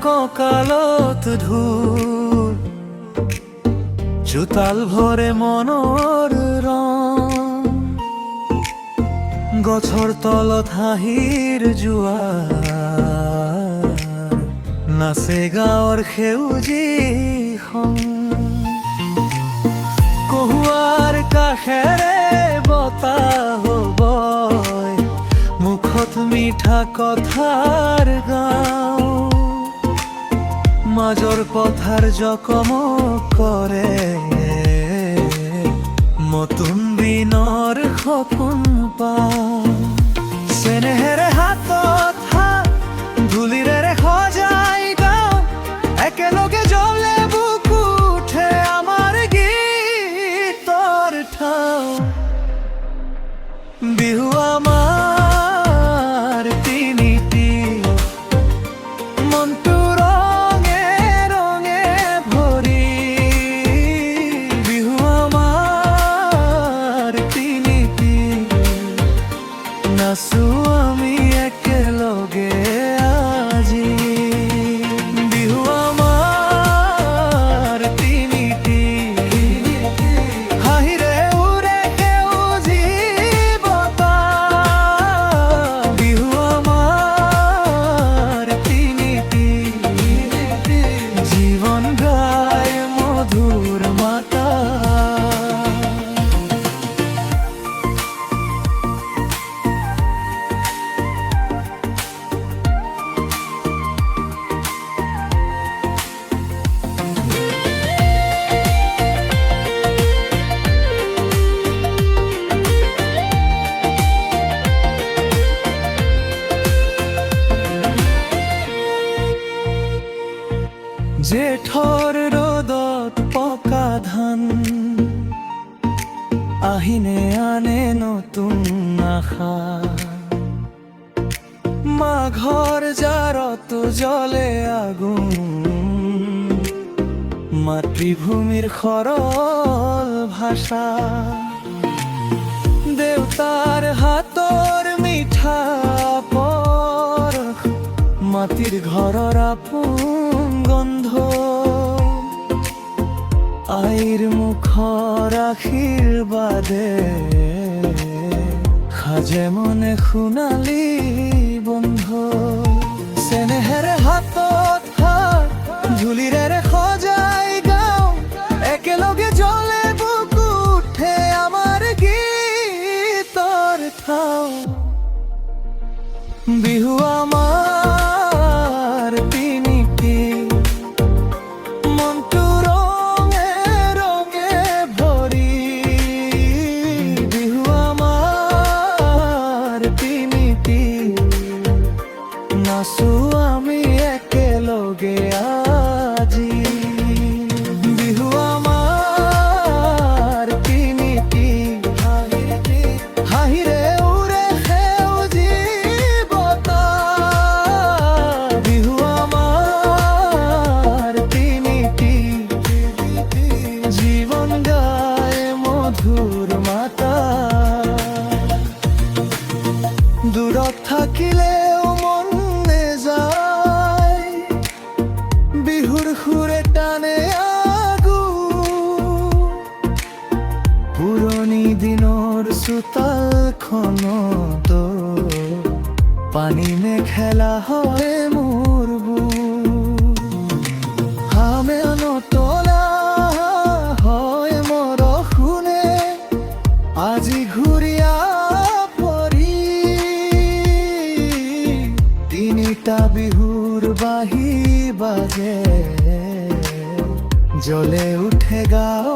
কঁকালত ধূল, চোতাল ভরে মনৰ ৰং, গছৰ তলত হাঁহিৰ জোৱাৰ, নাচে গাঁৱৰ সেউজী সং। কহুৱাৰ কাষেৰে বতাহ বয়, মুখত মিঠা কথাৰ গাঁও, মাজৰ পথাৰ জকমক কৰে, নতুন দিনৰ সপোন পাওঁ। চেনেহেৰে হাতত হাত, ধূলিৰে সজাই গাওঁ, একেলগে জ্বলে বুকু উঠে আমাৰ গীতৰ ঠাও। বিহু আমাৰ তিনিটি, মনটো ৰঙে ৰঙে ভৰি। বিহু আমাৰ তিনিটি, নাচো আমি একেলগে আজি। বিহু আমাৰ তিনিটি, হাঁহিৰে উৰে সেউজী বতাহ। বিহু আমাৰ তিনিটি, জীৱন গায় মধুৰ মাতা। জেঠৰ ৰ'দত পকা ধান, আহিনে আনে নতুন আশা। মাঘৰ জাৰত জ্বলে আগুন, মাতৃভূমিৰ সৰল ভাষা। দেউতাৰ হাতৰ মিঠা পৰশ, মাটিৰ ঘৰৰ আপোন গন্ধ। আইৰ মুখৰ আশীৰ্বাদে সাজে মনে সোণালী বন্ধ। চেনেহেৰে হাতত হাত, ধূলিৰে সজাই গাওঁ, একেলগে জ্বলে বুকু উঠে আমাৰ গীতৰ ঠাও। বিহু আমাৰ তিনিটি, মনটো ৰঙে ৰঙে ভৰি। বিহু আমাৰ তিনিটি, নাচো আমি একেলগে আজি। বিহু আমাৰ তিনিটি, হাঁহিৰে উৰে সেউজী বতাহ। বিহু আমাৰ তিনিটি, জীৱন গায় মধুৰ মাতা। দূৰত থাকিলেও মন নেযায়, বিহুৰ সুৰে টানে আগু। পুৰণি দিনৰ চোতালখনত পানী মেখেলা হয় মোৰ বুক। হামে নতলা হয় মৰশুনে, আজি ঘূৰিয়া পৰি। তিনিটা বিহুৰ বাঁহী বাজে, জ্বলে উঠে গাঁও